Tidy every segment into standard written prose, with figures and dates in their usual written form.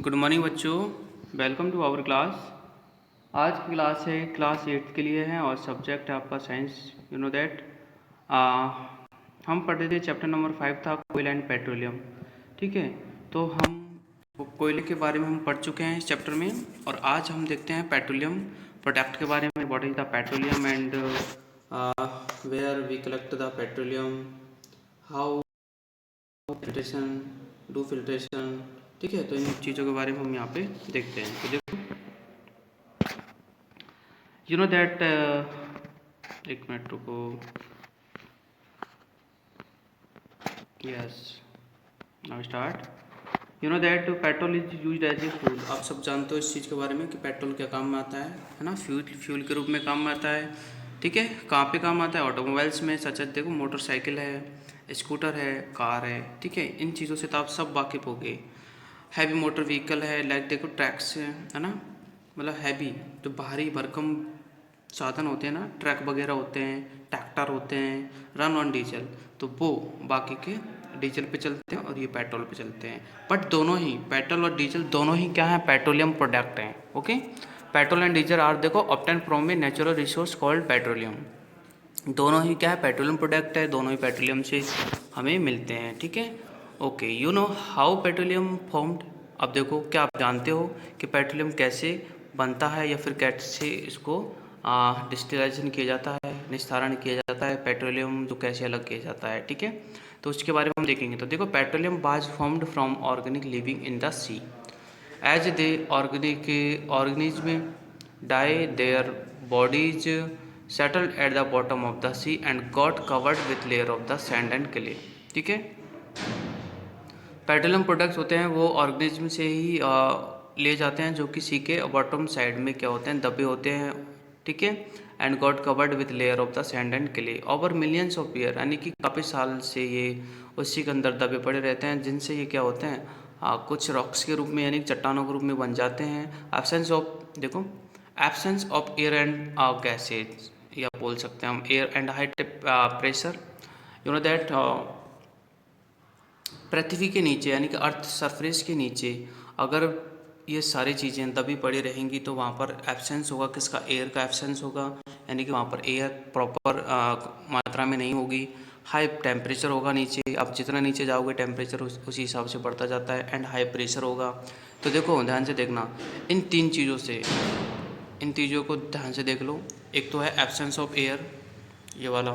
Good morning बच्चों, welcome to our class. आज की क्लास है क्लास 8 के लिए है और सब्जेक्ट है आपका साइंस। यू नो दैट हम पढ़ रहे थे चैप्टर नंबर 5 था कोयला एंड पेट्रोलियम। ठीक है, तो हम कोयले के बारे में हम पढ़ चुके हैं इस चैप्टर में और आज हम देखते हैं पेट्रोलियम प्रोडक्ट के बारे में। What is the petroleum and where we collect the petroleum, how filtration, do filtration. ठीक है, तो इन चीज़ों के बारे में हम यहाँ पे देखते हैं। तो देखो, यू नो दैट एक मिनट रुको। Yes, now start. You know that petrol is used as a fuel. आप सब जानते हो इस चीज़ के बारे में कि पेट्रोल क्या काम में आता है ना। फ्यूल के रूप में काम में आता है। ठीक है, कहाँ पे काम आता है? ऑटोमोबाइल्स में, सच एज देखो मोटरसाइकिल है, स्कूटर है, कार है। ठीक है, इन चीज़ों से तो आप सब वाकिफ़ हो गए। हैवी मोटर व्हीकल है, लाइक देखो ट्रैक्स है ना, मतलब हैवी जो भारी भरकम साधन होते हैं ना, ट्रक वगैरह होते हैं, ट्रैक्टर होते हैं, रन ऑन डीजल, तो वो बाकी के डीजल पे चलते हैं और ये पेट्रोल पे चलते हैं। बट दोनों ही पेट्रोल और डीजल दोनों ही क्या है? पेट्रोलियम प्रोडक्ट हैं। Okay, petrol and diesel are देखो obtain from a natural resource called petroleum. दोनों ही क्या है? पेट्रोलियम प्रोडक्ट है, दोनों ही पेट्रोलियम से हमें मिलते हैं। ठीक है, okay. You know how petroleum formed. अब देखो, क्या आप जानते हो कि पेट्रोलियम कैसे बनता है या फिर कैसे इसको डिस्टिलाइजेशन किया जाता है, निस्तारण किया जाता है, पेट्रोलियम जो कैसे अलग किया जाता है। ठीक है, तो उसके बारे में हम देखेंगे। तो देखो, petroleum was formed from organic living in the sea as they organic organism die their bodies settled at the bottom of the sea and got covered with layer of the sand and clay। ठीक है, petroleum products होते हैं वो organism से ही ले जाते हैं जो कि सी के बॉटम साइड में क्या होते हैं? दबे होते हैं। ठीक है, and got covered with layer of the sand and clay over millions of year, यानी कि काफ़ी साल से ये उसी के अंदर दबे पड़े रहते हैं, जिनसे ये क्या होते हैं? कुछ रॉक्स के रूप में यानी चट्टानों के रूप में बन जाते हैं। एब्सेंस ऑफ देखो, absence of air and gases, या बोल सकते हैं हम air and high pressure. You know that पृथ्वी के नीचे यानी कि अर्थ सरफेस के नीचे अगर ये सारी चीज़ें दबी पड़ी रहेंगी तो वहाँ पर एब्सेंस होगा किसका? एयर का एब्सेंस होगा, यानी कि वहाँ पर एयर प्रॉपर मात्रा में नहीं होगी। हाई टेम्परेचर होगा नीचे, आप जितना नीचे जाओगे टेम्परेचर उसी हिसाब से बढ़ता जाता है, एंड हाई प्रेशर होगा। तो देखो ध्यान से देखना, इन तीन चीज़ों से, इन चीज़ों को ध्यान से देख लो। एक तो है एब्सेंस ऑफ एयर, ये वाला।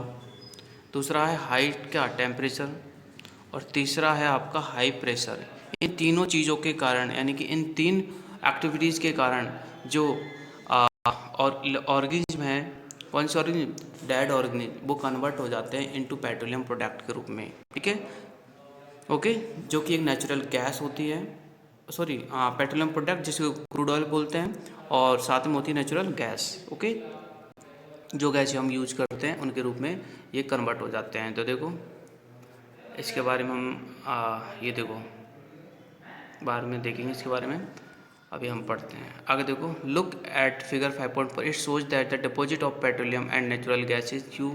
दूसरा है हाइट का टेम्परेचर, और तीसरा है आपका हाई प्रेशर। इन तीनों चीज़ों के कारण, यानी कि इन तीन एक्टिविटीज़ के कारण जो और ऑर्गेनिज्म है, कौन से ऑर्गेनिज्म? डेड ऑर्गेनिज्म, वो कन्वर्ट हो जाते हैं इनटू पेट्रोलियम प्रोडक्ट के रूप में। ठीक है, ओके, जो कि एक नेचुरल गैस होती है, सॉरी पेट्रोलियम प्रोडक्ट जिसको क्रूड ऑयल बोलते हैं, और साथ में होती है नेचुरल गैस। ओके, जो गैस हम यूज करते हैं उनके रूप में ये कन्वर्ट हो जाते हैं। तो देखो इसके बारे में हम ये देखो बाद में देखेंगे इसके बारे में, अभी हम पढ़ते हैं आगे। देखो, look at figure 5.4, it shows that the deposit of petroleum and natural gases. You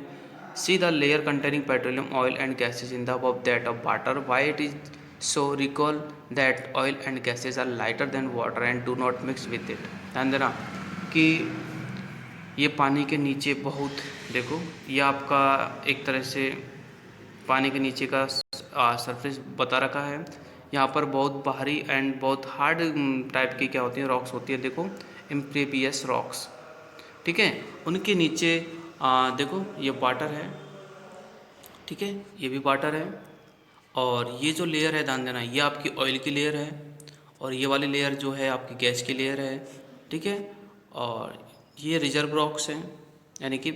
see the layer containing petroleum oil and gases in the above that of water. Why it is so? Recall that oil and gases are lighter than water and do not mix with it. ध्यान देना कि ये पानी के नीचे बहुत, देखो ये आपका एक तरह से पानी के नीचे का सरफेस बता रखा है। यहाँ पर बहुत भारी एंड बहुत हार्ड टाइप की क्या होती है? रॉक्स होती है। देखो इम्प्रेपियस रॉक्स। ठीक है, उनके नीचे देखो ये वाटर है। ठीक है, ये भी वाटर है, और ये जो लेयर है ध्यान देना, ये आपकी ऑयल की लेयर है, और ये वाली लेयर जो है आपकी गैस की लेयर है। ठीक है, और ये रिजर्व रॉक्स हैं, यानी कि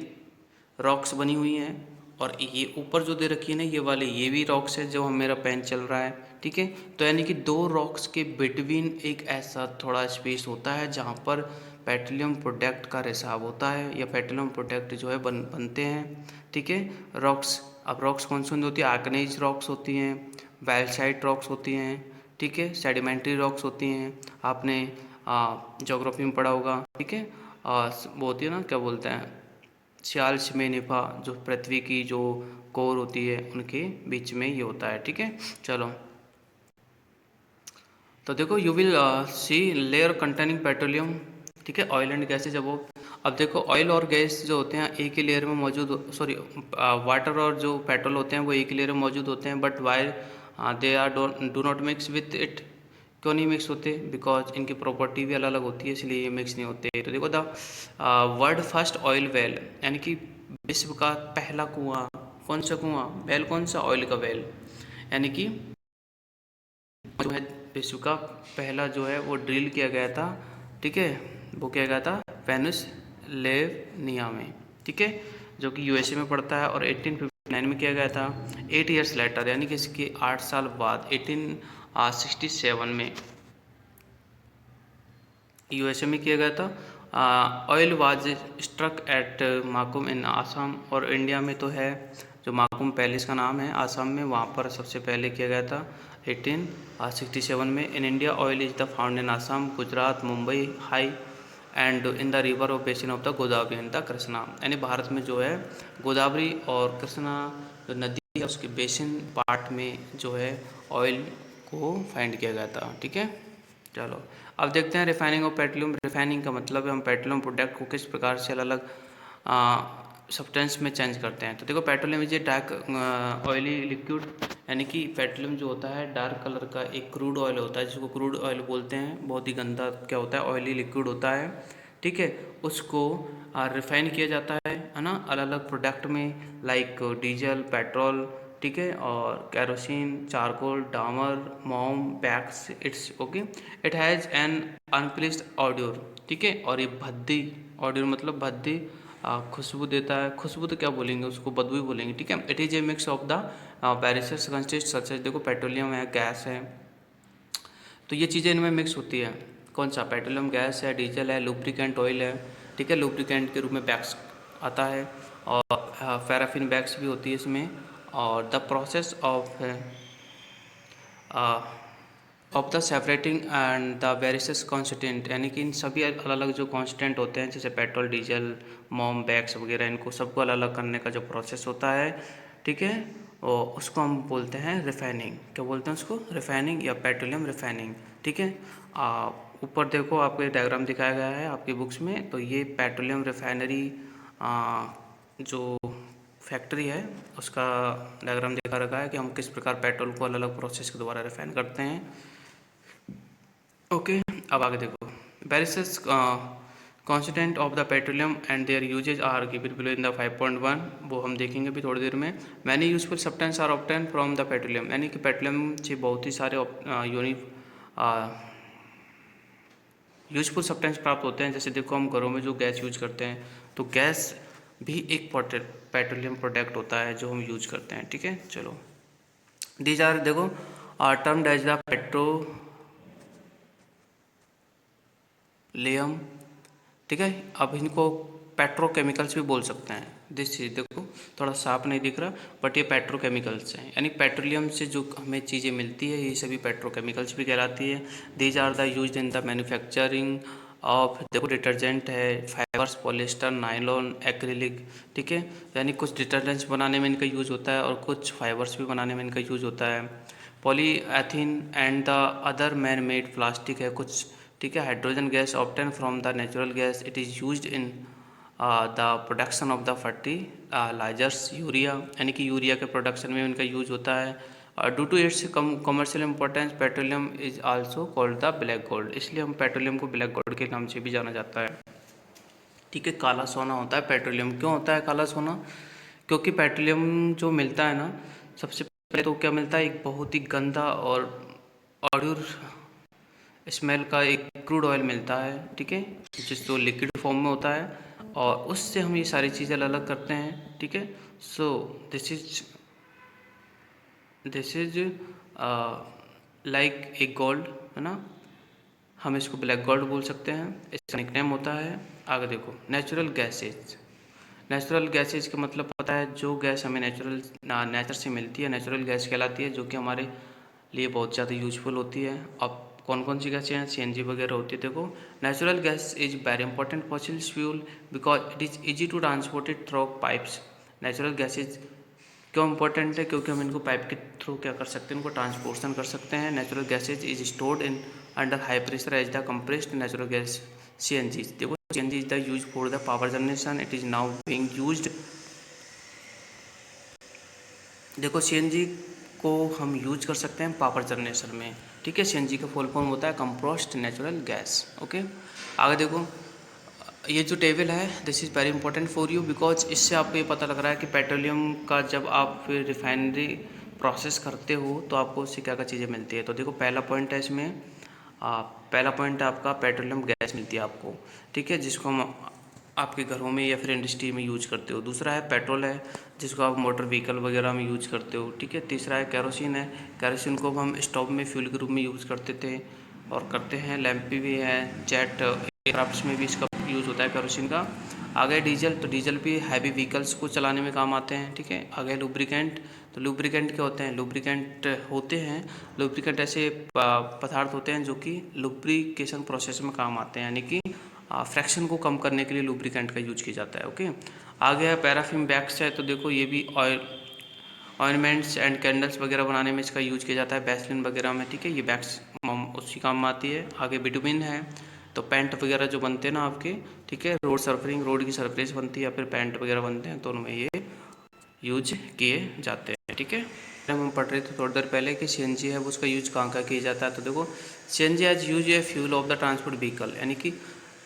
रॉक्स बनी हुई हैं, और ये ऊपर जो दे रखी है ना ये वाले, ये भी रॉक्स है जो हम मेरा पेन चल रहा है। ठीक है, तो यानी कि दो रॉक्स के बिटवीन एक ऐसा थोड़ा स्पेस होता है जहाँ पर पेट्रोलियम प्रोडक्ट का रिसाव होता है, या पेट्रोलियम प्रोडक्ट जो है बनते हैं। ठीक है, रॉक्स, अब रॉक्स कौन सी होती है? आर्गेनाइज रॉक्स होती हैं, बैल्साइट रॉक्स होती हैं। ठीक है, सेडिमेंट्री रॉक्स होती हैं, आपने ज्योग्राफी में पढ़ा होगा। ठीक है, वो होती है ना, क्या बोलते हैं, स्याल्स में निफा, जो पृथ्वी की जो कोर होती है उनके बीच में ये होता है। ठीक है, चलो तो देखो you will see layer containing petroleum, ठीक है, ऑयल एंड गैसेज अब वो। अब देखो ऑयल और गैस जो होते हैं एक ही लेयर में मौजूद, सॉरी वाटर और जो पेट्रोल होते हैं वो एक ही लेयर में मौजूद होते हैं, but why they are do not mix with it. क्यों नहीं मिक्स होते? बिकॉज इनकी प्रॉपर्टी भी अलग अलग होती है, इसलिए ये मिक्स नहीं होते। तो देखो the world first oil well, यानी कि विश्व का पहला कुआं, कौन सा कुआं? वेल कौन सा? ऑयल का वेल, यानी कि जो है विश्व का पहला जो है वो ड्रिल किया गया था, ठीक है, वो किया गया था पेनिसुलेवनिया में, ठीक है, जो कि यूएसए में पड़ता है, और 1859 में किया गया था। 8 ईयर्स लेटर, यानी कि इसके 8 साल बाद 1867 में यूएसए में किया गया था। Oil was struck eight Makum इन आसाम, और इंडिया में तो है जो माकुम पैलेस का नाम है आसाम में, वहाँ पर सबसे पहले किया गया था 1867 में। In India oil is the found in Assam, Gujarat, Mumbai high and in the river of basin of the Godavari and the Krishna, यानी भारत में जो है गोदावरी और कृष्णा जो नदी है उसके बेसिन पार्ट में जो है ऑयल को फाइंड किया गया था, ठीक है। चलो अब देखते हैं रिफाइनिंग ऑफ पेट्रोलियम। रिफाइनिंग का मतलब है हम पेट्रोलियम प्रोडक्ट को किस प्रकार से अलग अलग सब्सटेंस में चेंज करते हैं। तो देखो petroleum is a dark oily liquid, यानी कि पेट्रोलियम जो होता है डार्क कलर का एक क्रूड ऑयल होता है, जिसको क्रूड ऑयल बोलते हैं। बहुत ही गंदा क्या होता है, ऑयली लिक्विड होता है, ठीक है। उसको रिफाइन किया जाता है ना, अलग अलग प्रोडक्ट में, लाइक डीजल, पेट्रोल, ठीक है, और कैरोसिन, चारकोल, डामर, मोम, wax, it's okay. It has an unpleased odour, ठीक है, और ये भद्दी, ऑड्योर मतलब भद्दी खुशबू देता है। खुशबू तो क्या बोलेंगे उसको, बदबू ही बोलेंगे, ठीक है। It is a mix of the various constituents such as, देखो पेट्रोलियम है, गैस है, तो ये चीज़ें इनमें मिक्स होती है। कौन सा? पेट्रोलियम गैस है, डीजल है, लुब्रिकेंट ऑयल है, ठीक है, लुब्रिकेंट के रूप में वैक्स आता है, और पैराफिन वैक्स भी होती है इसमें। और the process of the separating and the various constant, यानी कि इन सभी अलग अलग जो कॉन्स्टेंट होते हैं, जैसे पेट्रोल, डीजल, मोम, वैक्स वगैरह, इनको सबको अलग अलग करने का जो प्रोसेस होता है, ठीक है, और उसको हम बोलते हैं रिफाइनिंग। क्या बोलते हैं उसको? रिफाइनिंग या पेट्रोलियम रिफाइनिंग, ठीक है। ऊपर देखो आपको ये डायग्राम दिखाया गया है आपकी बुक्स में, तो ये पेट्रोलियम रिफाइनरी जो फैक्ट्री है उसका डायग्राम दिखा रखा है कि हम किस प्रकार पेट्रोल को अलग अलग प्रोसेस के द्वारा रिफाइन करते हैं, ओके। अब आगे देखो various constant of the petroleum and their uses are given below in the 5.1, वो हम देखेंगे भी थोड़ी देर में। Many useful substance are obtain from the petroleum, यानी कि पेट्रोलियम से बहुत ही सारे यूजफुल सब्सटेंस प्राप्त होते हैं। जैसे देखो हम घरों में जो गैस यूज करते हैं, तो गैस भी एक पेट्रोलियम प्रोडक्ट होता है जो हम यूज करते हैं, ठीक है। चलो दीज आर देखो टर्म्ड एज द पेट्रोलियम, ठीक है। अब इनको पेट्रोकेमिकल्स भी बोल सकते हैं। दिस चीज़ देखो थोड़ा साफ नहीं दिख रहा, बट ये पेट्रोकेमिकल्स हैं, यानी पेट्रोलियम से जो हमें चीज़ें मिलती है ये सभी पेट्रोकेमिकल्स भी कहलाती है। These are the use in the manufacturing of, देखो डिटर्जेंट है, फाइबर्स, पॉलिस्टर, नायलॉन, एक्रिलिक, ठीक है, यानी कुछ डिटर्जेंट्स बनाने में इनका यूज होता है और कुछ फाइबर्स भी बनाने में इनका यूज होता है। Polyethene and the other man made plastic है कुछ, ठीक है। Hydrogen gas obtain from the natural gas, it is used in the production of the fertilisers, urea, यानी कि यूरिया के प्रोडक्शन में इनका यूज होता है। Due to its commercial importance petroleum is also called the black gold, इसलिए हम petroleum को ब्लैक गोल्ड के नाम से भी जाना जाता है, ठीक है। काला सोना होता है पेट्रोलियम। क्यों होता है काला सोना? क्योंकि पेट्रोलियम जो मिलता है ना, सबसे पहले तो क्या मिलता है, एक बहुत ही गंदा और ऑड्यूर स्मेल का एक क्रूड ऑयल मिलता है, ठीक है, जिसको लिक्विड फॉर्म में होता है, और उससे हम ये सारी चीज़ें अलग अलग करते हैं, ठीक है। सो दिस इज लाइक एक गोल्ड, है ना, हम इसको ब्लैक गोल्ड बोल सकते हैं, इसका निकनेम होता है। आगे देखो नेचुरल गैसेज। नेचुरल गैसेज का मतलब पता है, जो गैस हमें नेचर से मिलती है नेचुरल गैस कहलाती है, जो कि हमारे लिए बहुत ज़्यादा यूजफुल होती है। अब कौन कौन सी गैसें हैं? सीएनजी वगैरह होती है। देखो natural gas is very important fossil fuel because it is easy to transport it through pipes. Natural gases क्यों इंपॉर्टेंट है? क्योंकि हम इनको पाइप के थ्रू क्या कर सकते हैं, इनको ट्रांसपोर्शन कर सकते हैं। Natural gases is stored in under high pressure as the compressed natural gas CNG। देखो CNG is the use for the power generation, it is now being used. देखो CNG को हम यूज कर सकते हैं पावर जनरेशन में, ठीक है। CNG का फुल फॉर्म होता है कंप्रेस्ड नेचुरल गैस। ओके, आगे देखो, ये जो टेबल है this is very important for you, because इससे आपको ये पता लग रहा है कि पेट्रोलियम का जब आप रिफाइनरी प्रोसेस करते हो तो आपको उससे क्या क्या चीज़ें मिलती है। तो देखो पहला पॉइंट है इसमें, पहला पॉइंट है आपका पेट्रोलियम गैस मिलती है आपको, ठीक है, जिसको हम आपके घरों में या फिर इंडस्ट्री में यूज करते हो। दूसरा है पेट्रोल है, जिसको आप मोटर व्हीकल वगैरह में यूज करते हो, ठीक है। तीसरा है कैरोसिन है, कैरोसिन को हम स्टोव में फ्यूल के रूप में यूज़ करते थे और करते हैं। लैंप भी है, जेट एयरक्राफ्ट्स में भी इसका यूज़ होता है कैरोसिन का। आगे डीजल, तो डीजल भी हैवी व्हीकल्स को चलाने में काम आते हैं, ठीक है। आगे लुब्रिकेंट, तो लुब्रिकेंट क्या होते हैं? लुब्रिकेंट ऐसे पदार्थ होते हैं जो कि लुब्रिकेशन प्रोसेस में काम आते हैं, यानी कि फ्रैक्शन को कम करने के लिए लुब्रिकेंट का यूज किया जाता है। ओके, आगे है पैराफिन वैक्स है, तो देखो ये भी ऑइलमेंट्स एंड कैंडल्स वगैरह बनाने में इसका यूज किया जाता है, वैसलिन वगैरह में, ठीक है। ये वैक्स उसी काम में आती है। आगे बिटुमिन है, तो पेंट वगैरह जो बनते हैं ना आपके, ठीक है, रोड की सरफेस बनती है या फिर पेंट वगैरह बनते हैं तो उनमें ये यूज किए जाते हैं, ठीक है। हम पढ़ रहे थे थोड़ी देर पहले कि CNG है वो उसका यूज कहाँ कहाँ किया जाता है। तो देखो CNG as use a fuel of the transport vehicle, यानी कि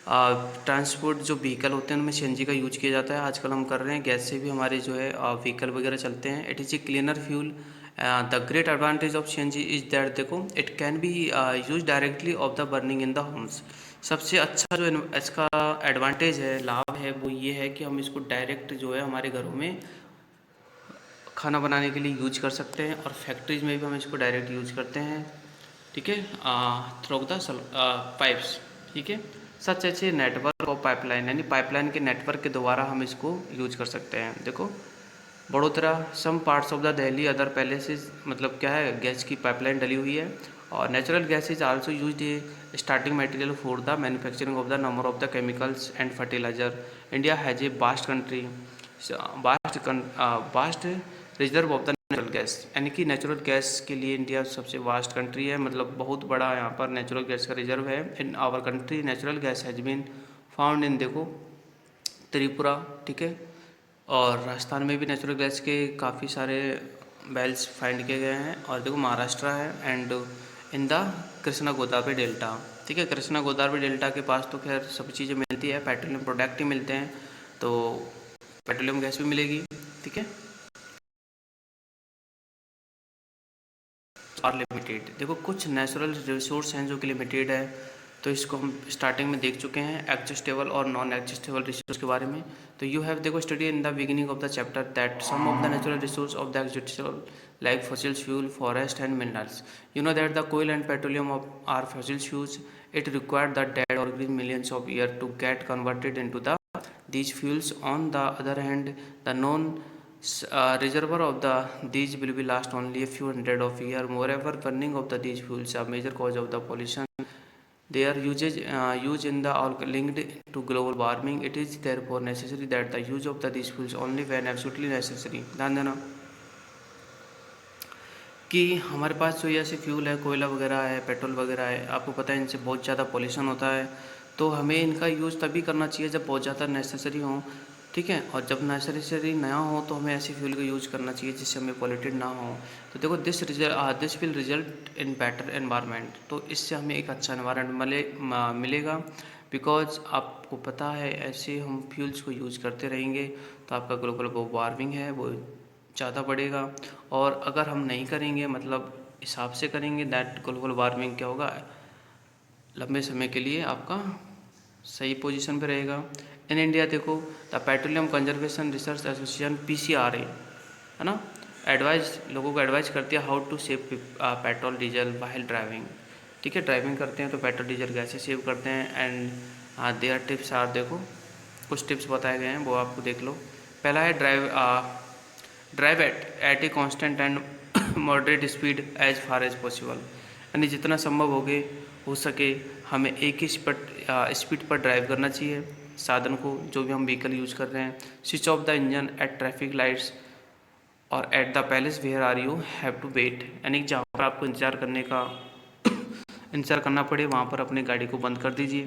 ट्रांसपोर्ट जो व्हीकल होते हैं उनमें CNG का यूज किया जाता है। आजकल हम कर रहे हैं गैस से भी हमारे जो है व्हीकल वगैरह चलते हैं। It is a cleaner fuel. The great advantage of CNG is that देखो it can be use directly of the burning in the homes. सबसे अच्छा जो इसका एडवांटेज है, लाभ है, वो ये है कि हम इसको डायरेक्ट जो है हमारे घरों में खाना बनाने के लिए यूज कर सकते हैं और फैक्ट्रीज में भी हम इसको डायरेक्ट यूज करते हैं, ठीक है, थ्रू द पाइप्स, ठीक है। सच अच्छे नेटवर्क और पाइपलाइन, यानी पाइपलाइन के नेटवर्क के द्वारा हम इसको यूज कर सकते हैं। देखो Vadodara, some parts of the Delhi other places, मतलब क्या है, गैस की पाइपलाइन डली हुई है। और natural gas is also used a starting material for the manufacturing of the number of the chemicals and fertiliser. India has a vast reserve of the natural gas, यानी कि नेचुरल गैस के लिए India सबसे vast country है, मतलब बहुत बड़ा यहाँ पर नेचुरल गैस का रिजर्व है। In our country natural gas has been found in, देखो, त्रिपुरा, ठीक है। और राजस्थान में भी नेचुरल गैस के काफ़ी सारे वेल्स फाइंड किए गए हैं। और देखो महाराष्ट्र है and in the Krishna Godavari delta, ठीक है। कृष्णा गोदावरी डेल्टा के पास तो खैर सब चीज़ें मिलती है, पेट्रोलियम प्रोडक्ट ही मिलते हैं, तो पेट्रोलियम गैस भी मिलेगी, ठीक है। आर लिमिटेड, देखो कुछ नेचुरल रिसोर्स हैं जो कि लिमिटेड है, तो इसको हम स्टार्टिंग में देख चुके हैं, एग्जिस्टेबल और नॉन एग्जिस्टेबल रिसोर्स के बारे में। तो यू हैव देखो study in the beginning of the chapter that some of the natural resource of the exhaustible like fossil fuel, forest and minerals. You know that the coal and petroleum are fossil fuels, it required the dead or green millions of years to get converted into these fuels. On the other hand, the known reservoir of these will be last only a few hundred of years. Moreover, burning of these fuels a major cause of the pollution. Their use in the all linked to global warming. It is therefore necessary that the use of these fuels only when absolutely necessary. ध्यान देना कि हमारे पास जो ये ऐसे fuel है, कोयला वगैरह है, पेट्रोल वगैरह है, आपको पता है इनसे बहुत ज़्यादा पॉल्यूशन होता है, तो हमें इनका यूज़ तभी करना चाहिए जब बहुत ज़्यादा नेसेसरी हो, ठीक है। और जब नेसेसरी ना हो तो हमें ऐसे फ्यूल का यूज़ करना चाहिए जिससे हमें पॉल्यूटेड ना हो। तो देखो this will result in better environment, तो इससे हमें एक अच्छा एनवायरनमेंट मिलेगा। बिकॉज आपको पता है ऐसे हम फ्यूल्स को यूज़ करते रहेंगे तो आपका ग्लोबल वार्मिंग है वो ज़्यादा बढ़ेगा। और अगर हम नहीं करेंगे, मतलब हिसाब से करेंगे, दैट ग्लोबल वार्मिंग क्या होगा, लंबे समय के लिए आपका सही पोजीशन पे रहेगा। इन इंडिया देखो the petroleum conservation research association PCRA, है ना, लोगों को एडवाइस करती है how to save petrol diesel while driving, ठीक है। ड्राइविंग करते हैं तो पेट्रोल डीजल कैसे सेव करते हैं, एंड देयर टिप्स आर, देखो कुछ टिप्स बताए गए हैं वो आपको देख लो। पहला है drive at a constant and moderate speed as far as possible, यानी जितना संभव हो सके हमें एक ही स्पीड पर ड्राइव करना चाहिए साधन को, जो भी हम व्हीकल यूज़ कर रहे हैं। Switch off the engine at traffic lights और at the places where are you have to wait, यानी कि जहाँ पर आपको इंतज़ार करना पड़े वहाँ पर अपनी गाड़ी को बंद कर दीजिए।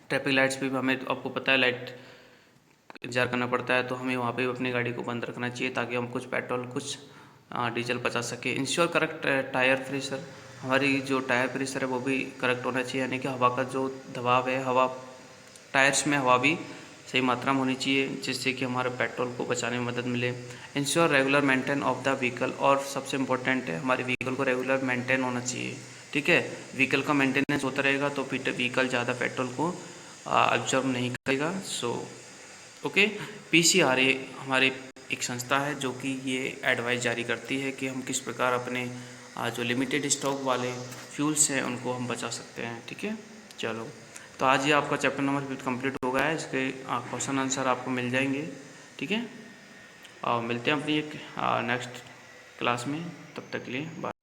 ट्रैफिक लाइट्स पे भी हमें, आपको पता है, लाइट इंतज़ार करना पड़ता है, तो हमें वहाँ पे भी अपनी गाड़ी को बंद रखना चाहिए ताकि हम कुछ पेट्रोल कुछ डीजल बचा सके। इंश्योर करेक्ट टायर प्रेशर, हमारी जो टायर प्रेशर है वो भी करेक्ट होना चाहिए, यानी कि हवा का जो दबाव है, हवा टायर्स में हवा भी सही मात्रा में होनी चाहिए, जिससे कि हमारे पेट्रोल को बचाने में मदद मिले। Ensure regular maintain of the vehicle, और सबसे इम्पोर्टेंट है हमारे व्हीकल को रेगुलर मेंटेन होना चाहिए। ठीक है, व्हीकल का मेंटेनेंस होता रहेगा तो फिर व्हीकल ज़्यादा पेट्रोल को अब्जॉर्ब नहीं करेगा। सो ओके, पीसीआरए हमारी एक संस्था है जो कि ये एडवाइस जारी करती है कि हम किस प्रकार अपने जो लिमिटेड स्टॉक वाले फ्यूल्स हैं उनको हम बचा सकते हैं। ठीक है, चलो, तो आज ये आपका चैप्टर नंबर 5 कंप्लीट हो गया है। इसके क्वेश्चन आंसर आपको मिल जाएंगे। ठीक है, मिलते हैं अपनी एक नेक्स्ट क्लास में, तब तक के लिए बाय।